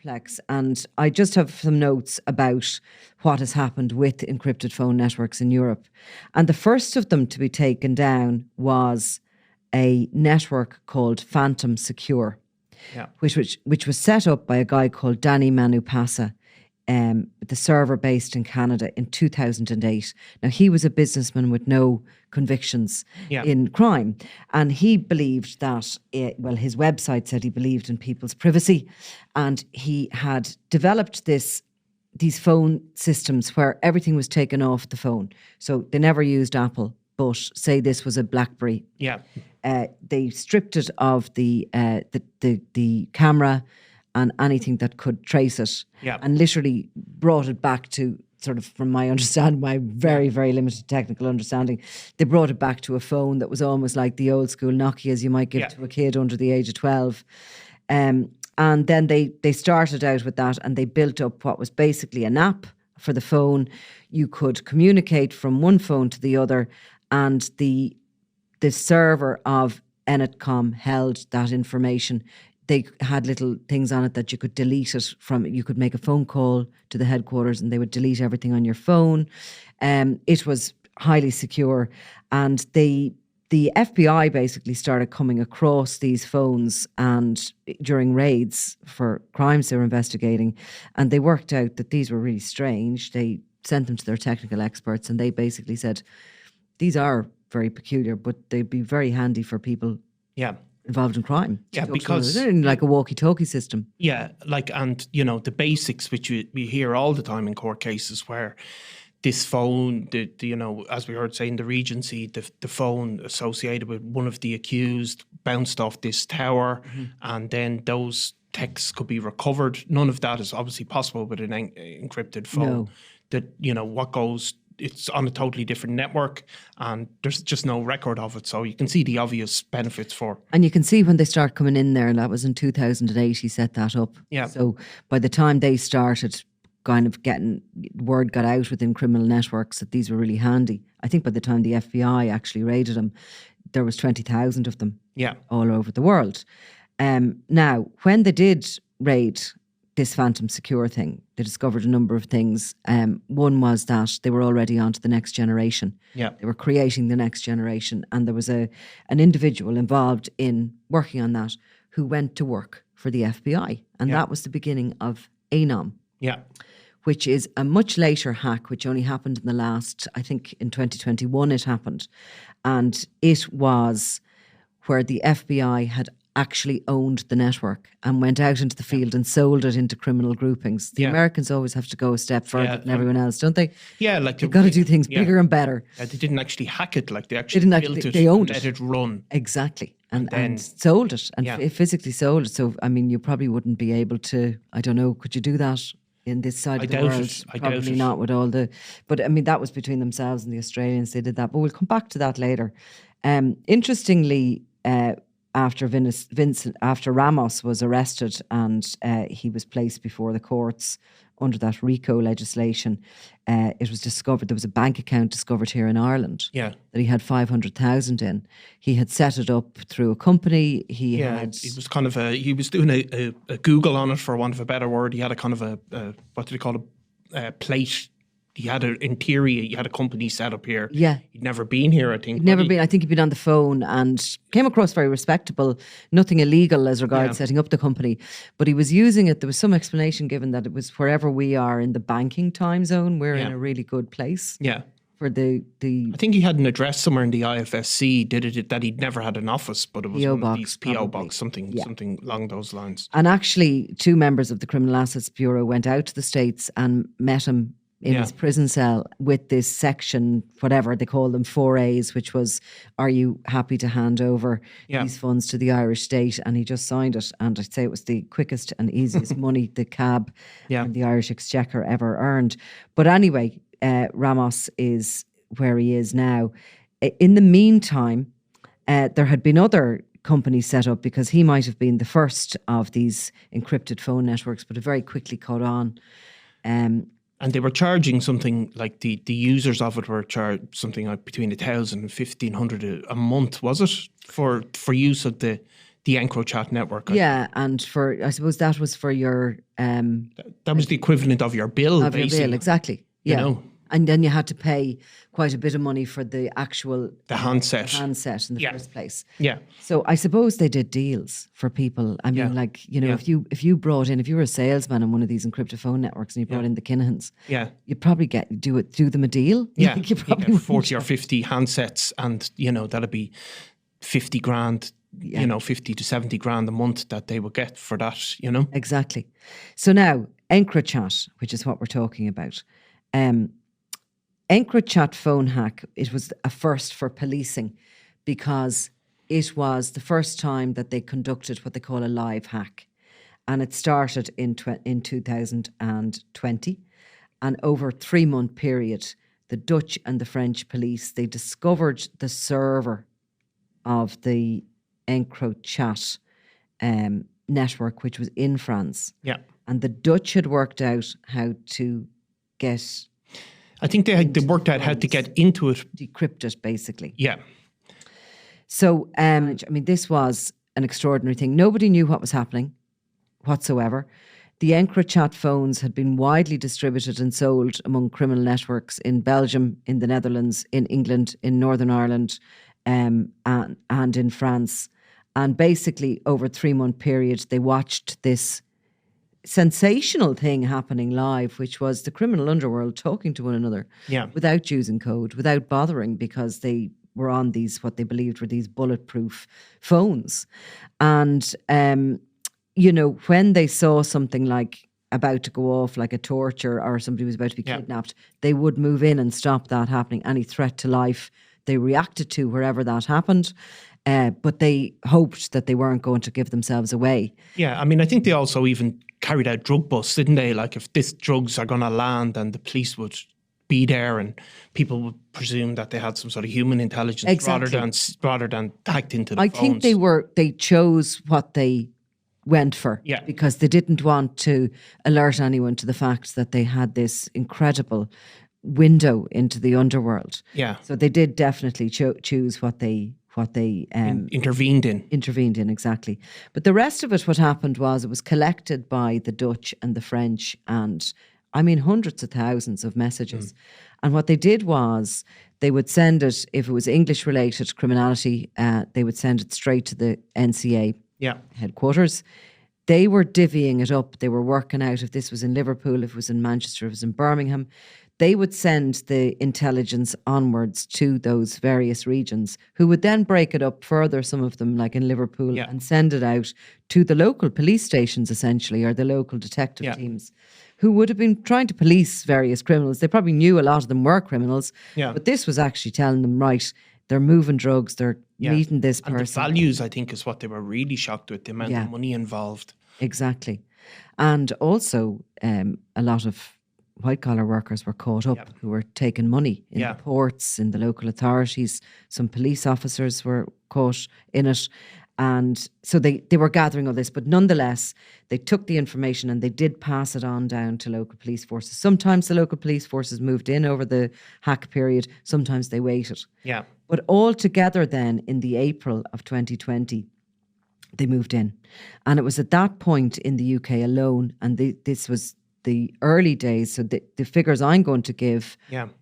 complex. And I just have some notes about what has happened with encrypted phone networks in Europe. And the first of them to be taken down was a network called Phantom Secure, which was set up by a guy called Danny Manupasa, the server based in Canada in 2008. Now, he was a businessman with no convictions in crime. And he believed that, his website said he believed in people's privacy. And he had developed these phone systems where everything was taken off the phone. So they never used Apple, but say this was a BlackBerry. They stripped it of the camera and anything that could trace it, and literally brought it back to, sort of from my understanding, my very, very limited technical understanding, they brought it back to a phone that was almost like the old school Nokias you might give to a kid under the age of 12. And then they started out with that, and they built up what was basically an app for the phone. You could communicate from one phone to the other, and the server of Enetcom held that information. They had little things on it that you could delete it from. You could make a phone call to the headquarters and they would delete everything on your phone. It was highly secure. And the FBI basically started coming across these phones and during raids for crimes they were investigating. And they worked out that these were really strange. They sent them to their technical experts and they basically said, these are very peculiar, but they'd be very handy for people involved in crime. Because they're like a walkie-talkie system. And the basics which we hear all the time in court cases where this phone, as we heard say in the Regency, the phone associated with one of the accused bounced off this tower, and then those texts could be recovered. None of that is obviously possible with an encrypted phone. What goes, it's on a totally different network and there's just no record of it. So you can see the obvious benefits for. And you can see when they start coming in there, and that was in 2008, he set that up. So by the time they started kind of getting, word got out within criminal networks that these were really handy. I think by the time the FBI actually raided them, there was 20,000 of them all over the world. Now, when they did raid this Phantom Secure thing, they discovered a number of things. One was that they were already on to the next generation. They were creating the next generation. And there was an individual involved in working on that who went to work for the FBI. And that was the beginning of ANOM. Which is a much later hack, which only happened in the last, I think in 2021 it happened. And it was where the FBI had actually owned the network and went out into the field and sold it into criminal groupings. The Americans always have to go a step further than everyone else, don't they? They've got to do things bigger and better. They didn't actually hack it, they actually built it, they owned and let it run. Exactly. And sold it and physically sold it. So, I mean, you probably wouldn't be able to, I don't know, could you do that in this side of the world? Probably not with all the, but I mean, that was between themselves and the Australians, they did that. But we'll come back to that later. Interestingly, after Ramos was arrested and he was placed before the courts under that RICO legislation, it was discovered there was a bank account discovered here in Ireland that he had 500,000 in. He had set it up through a company. He was kind of he was doing a Google on it, for want of a better word. He had a kind of a what do they call a plate. He had in theory, he had a company set up here. He'd never been here, I think. I think he'd been on the phone and came across very respectable, nothing illegal as regards setting up the company. But he was using it, there was some explanation given that it was wherever we are in the banking time zone, we're in a really good place. For the I think he had an address somewhere in the IFSC, did it that he'd never had an office, but it was PO one box, of these PO box, something along those lines. And actually, two members of the Criminal Assets Bureau went out to the States and met him in his prison cell with this section, whatever they call them, 4As, which was, are you happy to hand over these funds to the Irish state? And he just signed it. And I'd say it was the quickest and easiest money the cab and the Irish Exchequer ever earned. But anyway, Ramos is where he is now. In the meantime, there had been other companies set up because he might have been the first of these encrypted phone networks, but it very quickly caught on. And they were charging something like the users of it were charged something like between 1,000 and 1,500 a month, was it, for use of the the Encrochat network. Yeah, and I suppose that was for your That was the equivalent of your bill, of your basically. bill, exactly. Yeah. You know, And then you had to pay quite a bit of money for the actual handset. In the first place. Yeah. So I suppose they did deals for people. I mean, if you were a salesman on one of these encrypted phone networks and you brought in the Kinahans, you'd probably do them a deal. Yeah, you probably get 40 or 50 handsets, and that'd be 50 grand. 50 to 70 grand a month that they would get for that. Exactly. So now Encrochat, which is what we're talking about. Encrochat phone hack, it was a first for policing because it was the first time that they conducted what they call a live hack. And it started in 2020. And over a 3-month period, the Dutch and the French police, they discovered the server of the Encrochat network, which was in France. Yeah. And the Dutch had worked out how to get... I think they worked out how to get into it. Decrypt it, basically. Yeah. So, this was an extraordinary thing. Nobody knew what was happening whatsoever. The Encrochat phones had been widely distributed and sold among criminal networks in Belgium, in the Netherlands, in England, in Northern Ireland, and in France. And basically, over a 3-month period, they watched this sensational thing happening live, which was the criminal underworld talking to one another without using code, without bothering, because they were on these, what they believed were these bulletproof phones. And, when they saw something like about to go off, like a torture or somebody was about to be kidnapped, they would move in and stop that happening. Any threat to life, they reacted to wherever that happened. But they hoped that they weren't going to give themselves away. Yeah, I think they also even carried out drug busts, didn't they? Like, if these drugs are going to land, and the police would be there, and people would presume that they had some sort of human intelligence rather than hacked into the phones. I think they chose what they went for because they didn't want to alert anyone to the fact that they had this incredible window into the underworld. Yeah. So they did definitely choose what they intervened in, exactly. But the rest of it, what happened was it was collected by the Dutch and the French, and hundreds of thousands of messages. And what they did was they would send it, if it was English related criminality, they would send it straight to the NCA headquarters. They were divvying it up. They were working out if this was in Liverpool, if it was in Manchester, if it was in Birmingham. They would send the intelligence onwards to those various regions, who would then break it up further, some of them like in Liverpool, and send it out to the local police stations, essentially, or the local detective teams, who would have been trying to police various criminals. They probably knew a lot of them were criminals, but this was actually telling them, right, they're moving drugs, they're meeting this person. And the values, I think, is what they were really shocked with, the amount of money involved. Exactly. And also a lot of white-collar workers were caught up who were taking money in the ports, in the local authorities. Some police officers were caught in it. And so they were gathering all this. But nonetheless, they took the information and they did pass it on down to local police forces. Sometimes the local police forces moved in over the hack period. Sometimes they waited. Yeah. But altogether then, in the April of 2020, they moved in. And it was at that point in the UK alone, and this was the early days, so the figures I'm going to give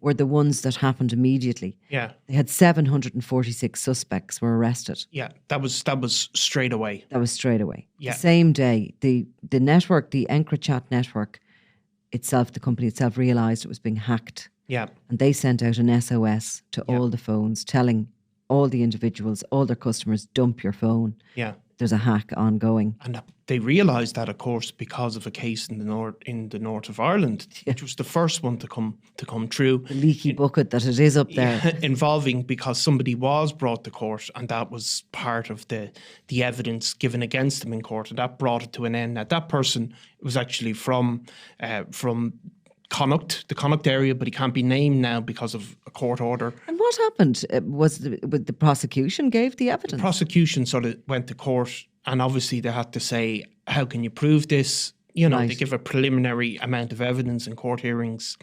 were the ones that happened immediately. Yeah. They had 746 suspects were arrested. Yeah, that was straight away. That was straight away. Yeah. The same day, the network, the Encrochat network itself, the company itself, realised it was being hacked. Yeah. And they sent out an SOS to all the phones telling all the individuals, all their customers, dump your phone. Yeah. There's a hack ongoing. And they realised that, of course, because of a case in the north of Ireland, which was the first one to come through. The leaky bucket that it is up there. Involving, because somebody was brought to court, and that was part of the evidence given against them in court, and that brought it to an end. Now, that person was actually from Connacht, the Connacht area, but he can't be named now because of a court order. And what happened? Was the prosecution gave the evidence? The prosecution sort of went to court, and obviously they had to say, how can you prove this? They give a preliminary amount of evidence in court hearings,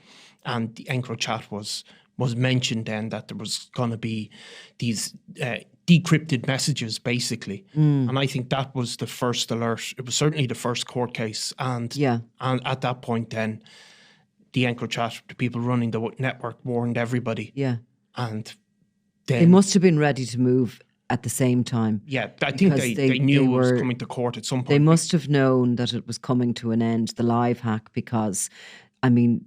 and the Encrochat was mentioned then, that there was going to be these decrypted messages, basically. And I think that was the first alert. It was certainly the first court case. And at that point then, the Encrochat, the people running the network, warned everybody. Yeah. And then... They must have been ready to move at the same time. Yeah, I think they knew it was coming to court at some point. They must have known that it was coming to an end, the live hack, because, I mean,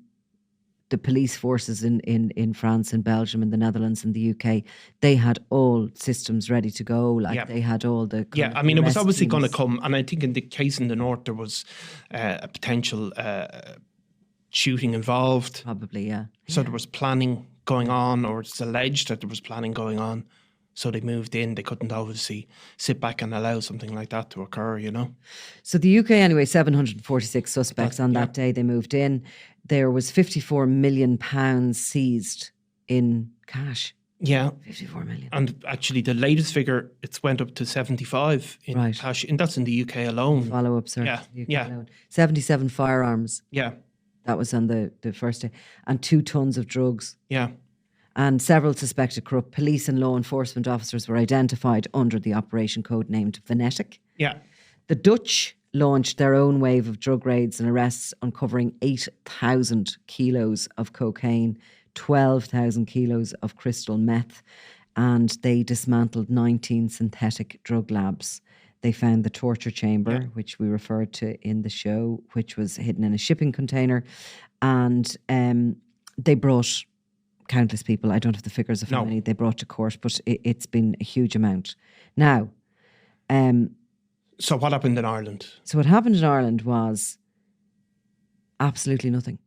the police forces in France and Belgium and the Netherlands and the UK, they had all systems ready to go. Like they had all the... I mean, it was obviously going to come. And I think in the case in the north, there was a potential shooting involved. Probably, yeah. So there was planning going on, or it's alleged that there was planning going on. So they moved in. They couldn't obviously sit back and allow something like that to occur, you know. So the UK, anyway, 746 suspects on that day they moved in. There was £54 million seized in cash. Yeah. 54 million. And actually the latest figure, it's went up to 75 in cash. And that's in the UK alone. Follow-up search. Yeah. Alone. 77 firearms. Yeah. That was on the first day. And 2 tons of drugs. Yeah. And several suspected corrupt police and law enforcement officers were identified under the operation code named Venetic. Yeah. The Dutch launched their own wave of drug raids and arrests, uncovering 8,000 kilos of cocaine, 12,000 kilos of crystal meth, and they dismantled 19 synthetic drug labs. They found the torture chamber, which we referred to in the show, which was hidden in a shipping container. And they brought countless people. I don't have the figures of how many they brought to court, but it's been a huge amount. Now, so what happened in Ireland? So what happened in Ireland was absolutely nothing.